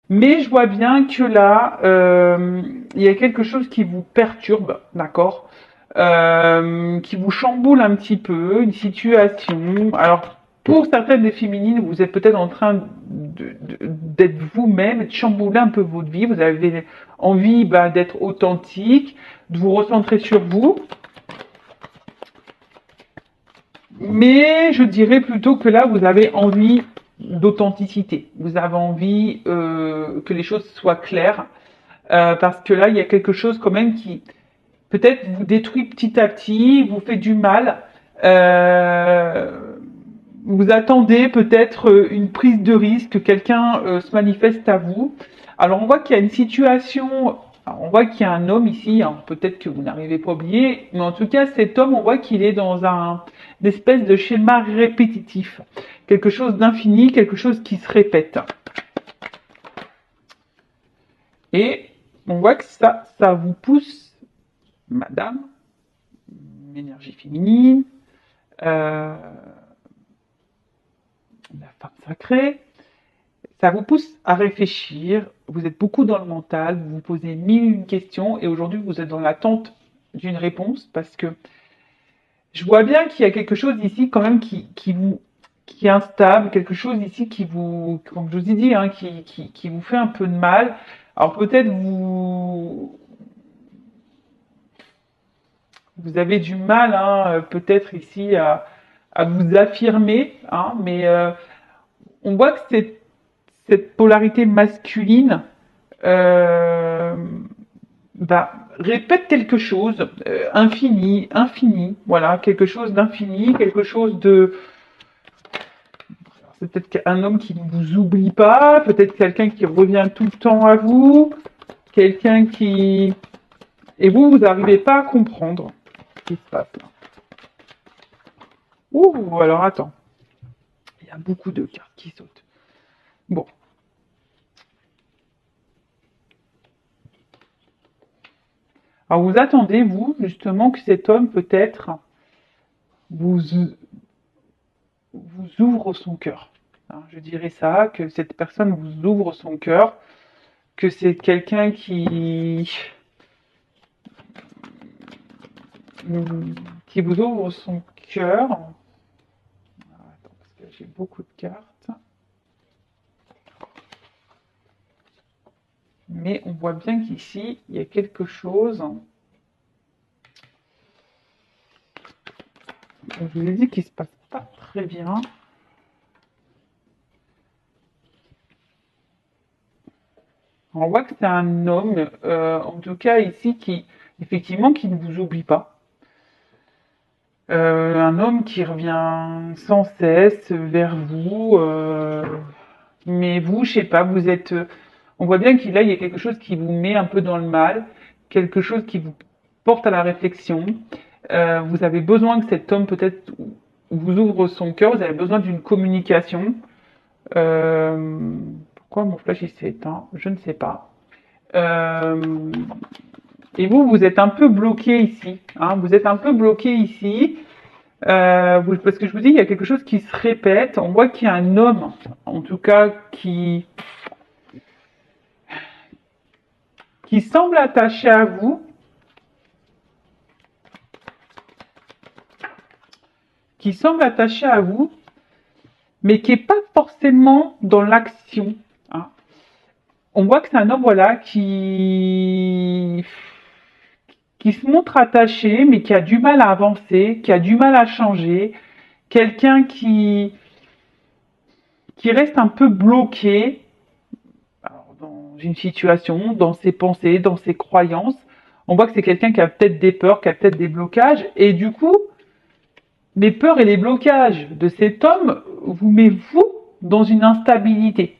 Mais je vois bien que là, il y a quelque chose qui vous perturbe, d'accord? Qui vous chamboule un petit peu, une situation. Alors, pour certaines des féminines, vous êtes peut-être en train d'être vous-même, de chambouler un peu votre vie. Vous avez envie bah, d'être authentique, de vous recentrer sur vous. Mais je dirais plutôt que là, vous avez envie d'authenticité. Vous avez envie que les choses soient claires. Parce que là, il y a quelque chose quand même qui peut-être vous détruit petit à petit, vous fait du mal. Euh, Vous attendez peut-être une prise de risque, que quelqu'un se manifeste à vous. Alors on voit qu'il y a une situation, alors, on voit qu'il y a un homme ici, hein, peut-être que vous n'arrivez pas à oublier, mais en tout cas cet homme, on voit qu'il est dans une espèce de schéma répétitif, quelque chose d'infini, quelque chose qui se répète. Et on voit que ça vous pousse, madame, énergie féminine, euh, la femme sacrée, ça vous pousse à réfléchir, vous êtes beaucoup dans le mental, vous vous posez mille et une questions et aujourd'hui vous êtes dans l'attente d'une réponse parce que je vois bien qu'il y a quelque chose ici quand même qui est instable, quelque chose ici qui vous, comme je vous ai dit, hein, qui vous fait un peu de mal. Alors peut-être vous avez du mal, hein, peut-être ici à vous affirmer, hein, mais on voit que cette polarité masculine euh, bah, répète quelque chose, infini, voilà, quelque chose d'infini, quelque chose de... C'est peut-être un homme qui ne vous oublie pas, peut-être quelqu'un qui revient tout le temps à vous, quelqu'un qui... Et vous n'arrivez pas à comprendre ce qui se passe là. Ouh, alors attends, il y a beaucoup de cartes qui sautent. Bon, alors vous attendez, vous, justement, que cet homme peut-être vous, vous ouvre son cœur. Hein, je dirais ça, que cette personne vous ouvre son cœur, que c'est quelqu'un qui vous ouvre son cœur. Attends, parce que j'ai beaucoup de cartes. Mais on voit bien qu'ici, il y a quelque chose. Je vous ai dit qu'il se passe pas très bien. On voit que c'est un homme, en tout cas ici, qui effectivement qui ne vous oublie pas. Un homme qui revient sans cesse vers vous, mais vous, je sais pas, vous êtes. On voit bien qu'il là, il y a quelque chose qui vous met un peu dans le mal, quelque chose qui vous porte à la réflexion. Vous avez besoin que cet homme peut-être vous ouvre son cœur. Vous avez besoin d'une communication. Pourquoi mon flash il s'est éteint? Je ne sais pas. Euh, et vous, vous êtes un peu bloqué ici. Hein, vous êtes un peu bloqué ici. Parce que je vous dis, il y a quelque chose qui se répète. On voit qu'il y a un homme, en tout cas, qui semble attaché à vous, qui semble attaché à vous, mais qui n'est pas forcément dans l'action. Hein. On voit que c'est un homme, voilà, qui se montre attaché, mais qui a du mal à avancer, qui a du mal à changer, quelqu'un qui reste un peu bloqué dans une situation, dans ses pensées, dans ses croyances. On voit que c'est quelqu'un qui a peut-être des peurs, qui a peut-être des blocages, et du coup, les peurs et les blocages de cet homme vous met vous dans une instabilité.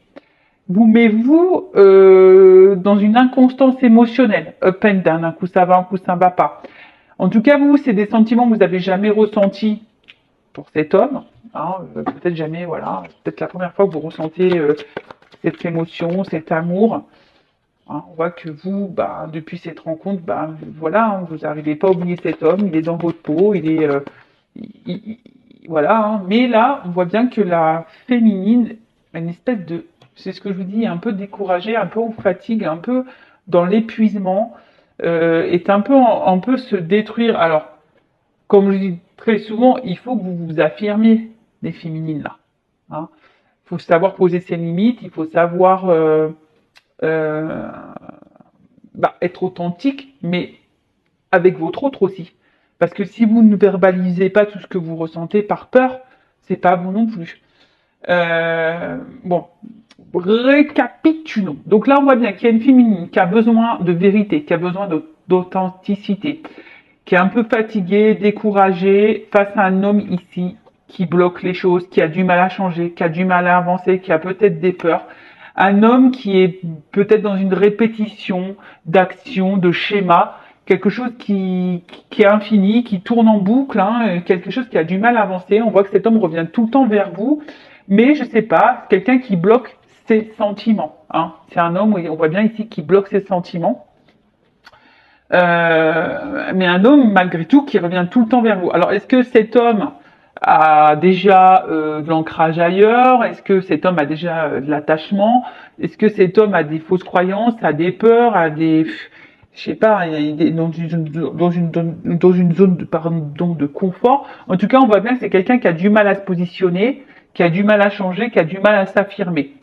Vous met vous dans une inconstance émotionnelle, up and down, un coup ça va, un coup ça ne va pas. En tout cas, vous, c'est des sentiments que vous n'avez jamais ressentis pour cet homme. Hein, peut-être jamais, voilà, peut-être la première fois que vous ressentez cette émotion, cet amour. Hein, on voit que vous, bah, depuis cette rencontre, bah, voilà, hein, vous n'arrivez pas à oublier cet homme, il est dans votre peau, il est, voilà. Hein. Mais là, on voit bien que la féminine a une espèce de c'est ce que je vous dis, un peu découragé, un peu en fatigue, un peu dans l'épuisement, est un peu se détruire. Alors, comme je dis très souvent, il faut que vous vous affirmiez, les féminines là. Hein. Il faut savoir poser ses limites, il faut savoir euh, être authentique, mais avec votre autre aussi. Parce que si vous ne verbalisez pas tout ce que vous ressentez par peur, c'est pas bon non plus. Bon, récapitulons. Donc là, on voit bien qu'il y a une féminine qui a besoin de vérité, qui a besoin d'authenticité, qui est un peu fatiguée, découragée face à un homme ici qui bloque les choses, qui a du mal à changer, qui a du mal à avancer, qui a peut-être des peurs. Un homme qui est peut-être dans une répétition d'actions, de schémas, quelque chose qui est infini, qui tourne en boucle, hein, quelque chose qui a du mal à avancer. On voit que cet homme revient tout le temps vers vous, mais je sais pas, quelqu'un qui bloque ses sentiments. Hein. C'est un homme, on voit bien ici, qui bloque ses sentiments. Mais un homme, malgré tout, qui revient tout le temps vers vous. Alors, est-ce que cet homme a déjà de l'ancrage ailleurs? Est-ce que cet homme a déjà de l'attachement? Est-ce que cet homme a des fausses croyances, a des peurs, a des... Je sais pas, il est dans une zone de, pardon, de confort. En tout cas, on voit bien que c'est quelqu'un qui a du mal à se positionner, qui a du mal à changer, qui a du mal à s'affirmer.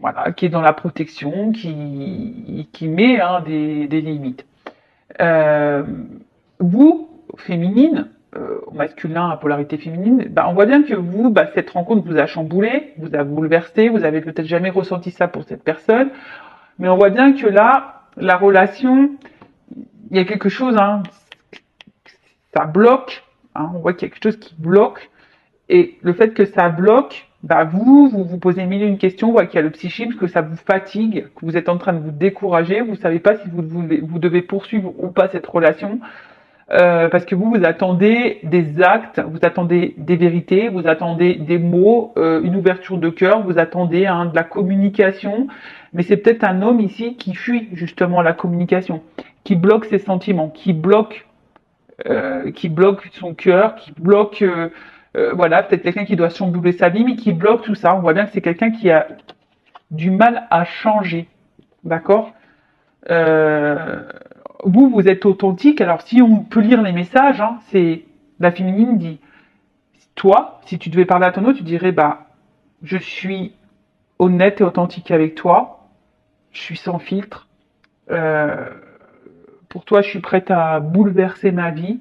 Voilà, qui est dans la protection, qui met des limites. Euh, vous, féminine, au masculin à polarité féminine, on voit bien que vous, cette rencontre vous a chamboulé, vous a bouleversé, vous avez peut-être jamais ressenti ça pour cette personne, mais on voit bien que là, la relation, il y a quelque chose, hein, ça bloque, hein, on voit qu'il y a quelque chose qui bloque, et le fait que ça bloque, vous posez mille et une questions, qu'il y a le psychisme, que ça vous fatigue, que vous êtes en train de vous décourager, vous savez pas si vous devez poursuivre ou pas cette relation, parce que vous attendez des actes, vous attendez des vérités, vous attendez des mots, une ouverture de cœur, vous attendez de la communication, mais c'est peut-être un homme ici qui fuit justement la communication, qui bloque ses sentiments, qui bloque son cœur, qui bloque, voilà, peut-être quelqu'un qui doit chambouler sa vie, mais qui bloque tout ça. On voit bien que c'est quelqu'un qui a du mal à changer, d'accord. euh, vous êtes authentique. Alors, si on peut lire les messages, hein, c'est la féminine dit, toi, si tu devais parler à ton autre, tu dirais, je suis honnête et authentique avec toi, je suis sans filtre. Euh, pour toi, je suis prête à bouleverser ma vie.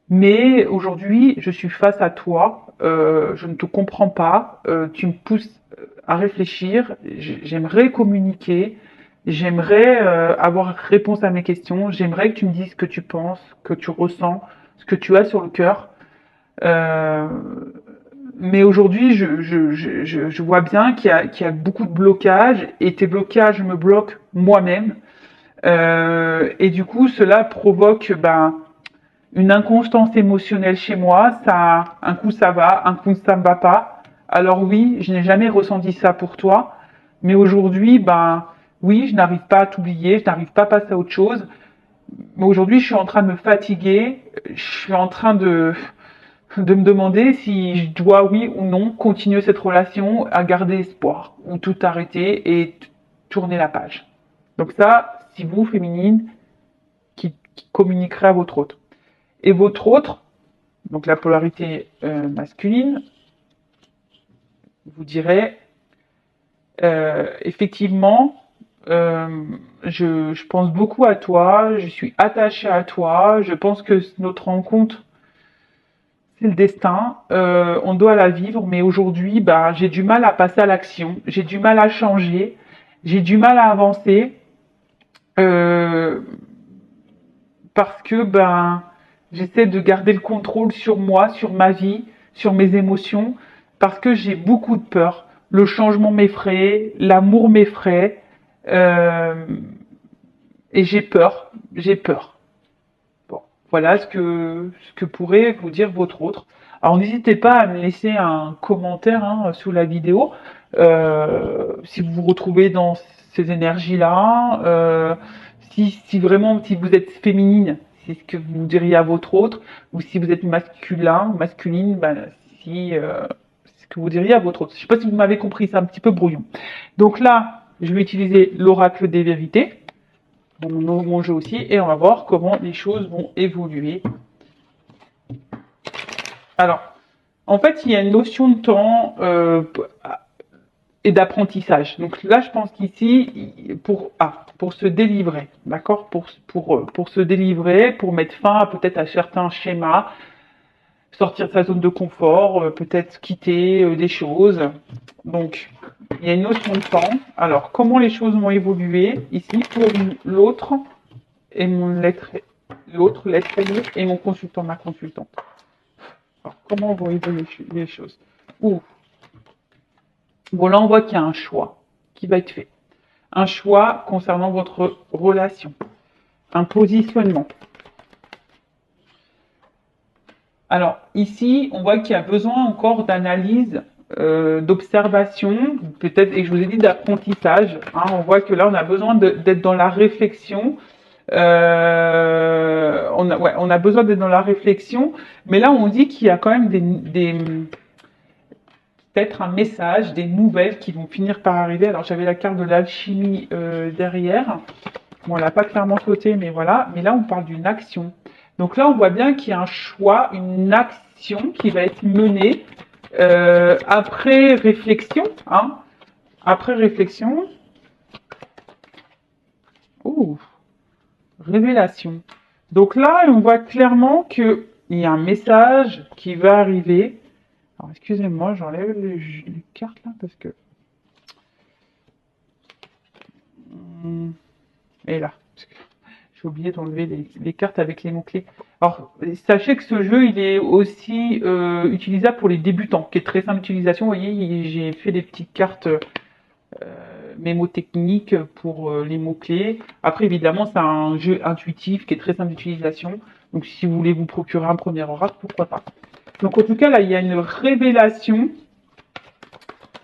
Mais aujourd'hui, je suis face à toi, je ne te comprends pas, tu me pousses à réfléchir, j'aimerais communiquer, j'aimerais avoir réponse à mes questions, j'aimerais que tu me dises ce que tu penses, que tu ressens, ce que tu as sur le cœur. Euh, mais aujourd'hui, je vois bien qu'il y a beaucoup de blocages, et tes blocages me bloquent moi-même. Et du coup, cela provoque une inconstance émotionnelle chez moi. Ça, un coup ça va, un coup ça ne va pas. Alors oui, je n'ai jamais ressenti ça pour toi, mais aujourd'hui, oui, je n'arrive pas à t'oublier, je n'arrive pas à passer à autre chose. Mais aujourd'hui, je suis en train de me fatiguer, je suis en train de me demander si je dois, oui ou non, continuer cette relation, à garder espoir, ou tout arrêter et tourner la page. Donc ça, si vous, féminine, qui communiquerez à votre autre. Et votre autre, donc la polarité masculine, vous direz effectivement, je pense beaucoup à toi, je suis attachée à toi, je pense que notre rencontre, c'est le destin, on doit la vivre, mais aujourd'hui, j'ai du mal à passer à l'action, j'ai du mal à changer, j'ai du mal à avancer, euh, parce que j'essaie de garder le contrôle sur moi, sur ma vie, sur mes émotions, parce que j'ai beaucoup de peur. Le changement m'effraie, l'amour m'effraie, euh, et j'ai peur. J'ai peur. Bon, voilà ce que pourrait vous dire votre autre. Alors n'hésitez pas à me laisser un commentaire sous la vidéo si vous vous retrouvez dans ces énergies-là, si vraiment si vous êtes féminine, c'est ce que vous diriez à votre autre, ou si vous êtes masculin ou masculine, si ce que vous diriez à votre autre. Je ne sais pas si vous m'avez compris, c'est un petit peu brouillon. Donc là, je vais utiliser l'oracle des vérités dans mon jeu aussi, et on va voir comment les choses vont évoluer. Alors, en fait, il y a une notion de temps et d'apprentissage. Donc là, je pense qu'ici, pour se délivrer, d'accord, pour se délivrer, pour mettre fin peut-être à certains schémas, sortir de sa zone de confort, peut-être quitter des choses. Donc, il y a une notion de temps. Alors, comment les choses vont évoluer ici pour l'autre et l'autre lettré et mon consultant, ma consultante. Alors, comment vont évoluer les choses? Ouh. Bon, là, on voit qu'il y a un choix qui va être fait. Un choix concernant votre relation. Un positionnement. Alors, ici, on voit qu'il y a besoin encore d'analyse, d'observation, peut-être, et je vous ai dit d'apprentissage. Hein, on voit que là, on a besoin d'être dans la réflexion. On a besoin d'être dans la réflexion, mais là, on dit qu'il y a quand même peut-être un message, des nouvelles qui vont finir par arriver. Alors, j'avais la carte de l'alchimie derrière. Bon, elle n'a pas clairement sauté, mais voilà. Mais là, on parle d'une action. Donc là, on voit bien qu'il y a un choix, une action qui va être menée après réflexion. Hein, après réflexion. Ouh, révélation. Donc là, on voit clairement qu'il y a un message qui va arriver. Alors, excusez-moi, j'enlève les cartes là parce que... Et là, j'ai oublié d'enlever les cartes avec les mots-clés. Alors, sachez que ce jeu, il est aussi utilisable pour les débutants, qui est très simple d'utilisation. Vous voyez, j'ai fait des petites cartes mémotechniques pour les mots-clés. Après, évidemment, c'est un jeu intuitif qui est très simple d'utilisation. Donc, si vous voulez vous procurer un premier oracle, pourquoi pas. Donc, en tout cas, là, il y a une révélation.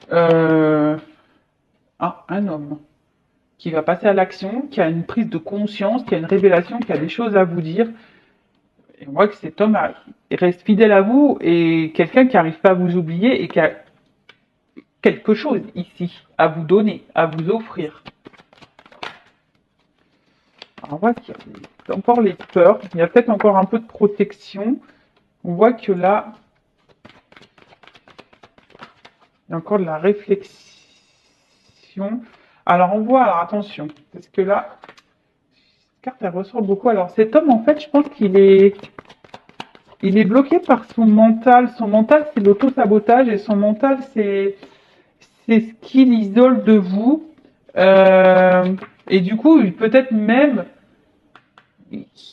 Un homme qui va passer à l'action, qui a une prise de conscience, qui a une révélation, qui a des choses à vous dire. Et on voit que cet homme il reste fidèle à vous et quelqu'un qui n'arrive pas à vous oublier et qui a quelque chose ici à vous donner, à vous offrir. Alors on voit qu'il y a encore les peurs, il y a peut-être encore un peu de protection. On voit que là, il y a encore de la réflexion. Alors on voit, alors attention, parce que là, cette carte elle ressort beaucoup. Alors cet homme, en fait, je pense qu'il est bloqué par son mental. Son mental, c'est l'auto-sabotage et son mental, c'est ce qui l'isole de vous. Et du coup, peut-être même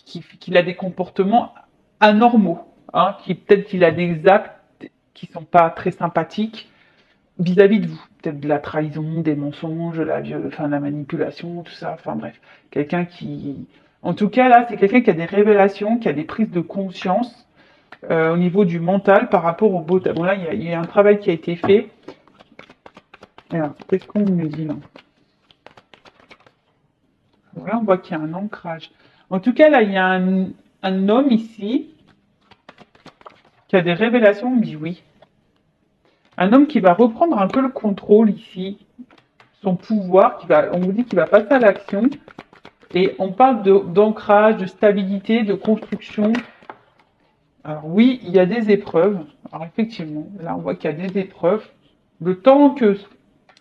qu'il a des comportements anormaux. Hein, peut-être qu'il a des actes qui sont pas très sympathiques vis-à-vis de vous. Peut-être de la trahison, des mensonges, la manipulation, tout ça. Enfin bref, quelqu'un qui... En tout cas, là, c'est quelqu'un qui a des révélations, qui a des prises de conscience au niveau du mental par rapport au beau... Bon, là, il y a un travail qui a été fait. Alors, qu'est-ce qu'on me dit là? Voilà, on voit qu'il y a un ancrage. En tout cas, là, il y a un homme ici qui a des révélations, on me dit oui. Un homme qui va reprendre un peu le contrôle ici, son pouvoir, on vous dit qu'il va passer à l'action. Et on parle d'ancrage, de stabilité, de construction. Alors oui, il y a des épreuves. Alors effectivement, là on voit qu'il y a des épreuves. Le temps que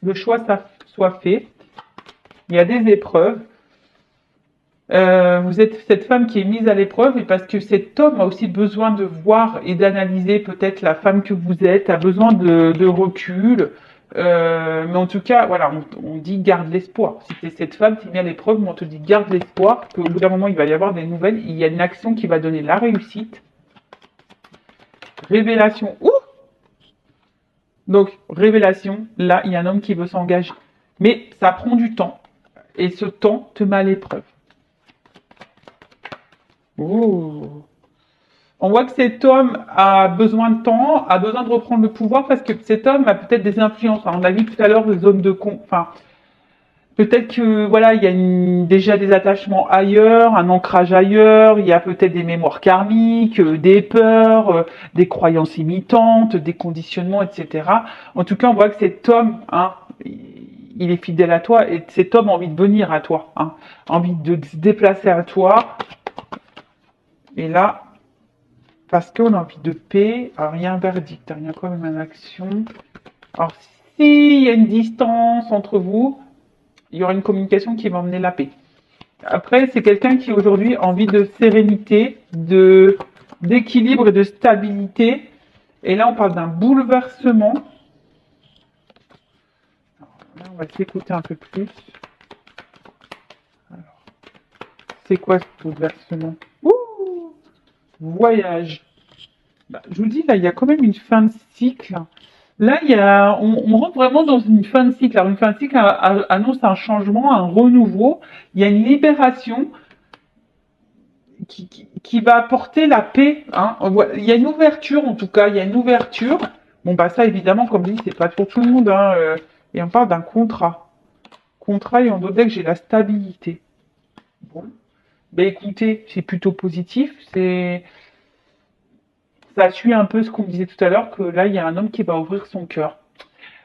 le choix soit fait, il y a des épreuves. Vous êtes cette femme qui est mise à l'épreuve et parce que cet homme a aussi besoin de voir et d'analyser peut-être la femme que vous êtes, a besoin de recul. Mais en tout cas, voilà, on dit garde l'espoir. Si c'est cette femme qui est mise à l'épreuve, on te dit garde l'espoir, qu'au bout d'un moment il va y avoir des nouvelles, il y a une action qui va donner la réussite. Révélation. Ouh! Donc, révélation, là, il y a un homme qui veut s'engager. Mais ça prend du temps. Et ce temps te met à l'épreuve. Oh. On voit que cet homme a besoin de temps, a besoin de reprendre le pouvoir parce que cet homme a peut-être des influences. On a vu tout à l'heure les zones de Peut-être que voilà, il y a déjà des attachements ailleurs, un ancrage ailleurs, il y a peut-être des mémoires karmiques, des peurs, des croyances imitantes, des conditionnements, etc. En tout cas, on voit que cet homme, hein, il est fidèle à toi et cet homme a envie de venir à toi, hein, a envie de se déplacer à toi. Et là, parce qu'on a envie de paix, alors il y a un verdict, hein, il y a quand même une action. Alors, s'il y a une distance entre vous, il y aura une communication qui va emmener la paix. Après, c'est quelqu'un qui aujourd'hui a envie de sérénité, d'équilibre et de stabilité. Et là, on parle d'un bouleversement. Alors, là, on va s'écouter un peu plus. Alors, c'est quoi ce bouleversement? Ouh, voyage. Bah, je vous dis, là, il y a quand même une fin de cycle. Là, on rentre vraiment dans une fin de cycle. Alors, une fin de cycle annonce un changement, un renouveau. Il y a une libération qui va apporter la paix. Hein. Il y a une ouverture, en tout cas, il y a une ouverture. Bon, bah ça, évidemment, comme je dis, c'est pas pour tout le monde. Hein, et on parle d'un contrat. Contrat, et en d'autres decks, j'ai la stabilité. Bon. Ben écoutez, c'est plutôt positif. Ça suit un peu ce qu'on disait tout à l'heure, que là, il y a un homme qui va ouvrir son cœur.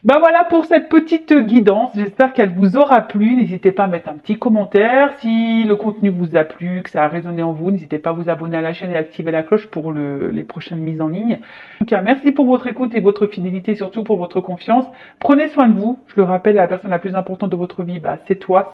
Ben voilà pour cette petite guidance. J'espère qu'elle vous aura plu. N'hésitez pas à mettre un petit commentaire. Si le contenu vous a plu, que ça a résonné en vous, n'hésitez pas à vous abonner à la chaîne et à activer la cloche pour les prochaines mises en ligne. En tout cas, merci pour votre écoute et votre fidélité, surtout pour votre confiance. Prenez soin de vous. Je le rappelle, la personne la plus importante de votre vie, bah, c'est toi.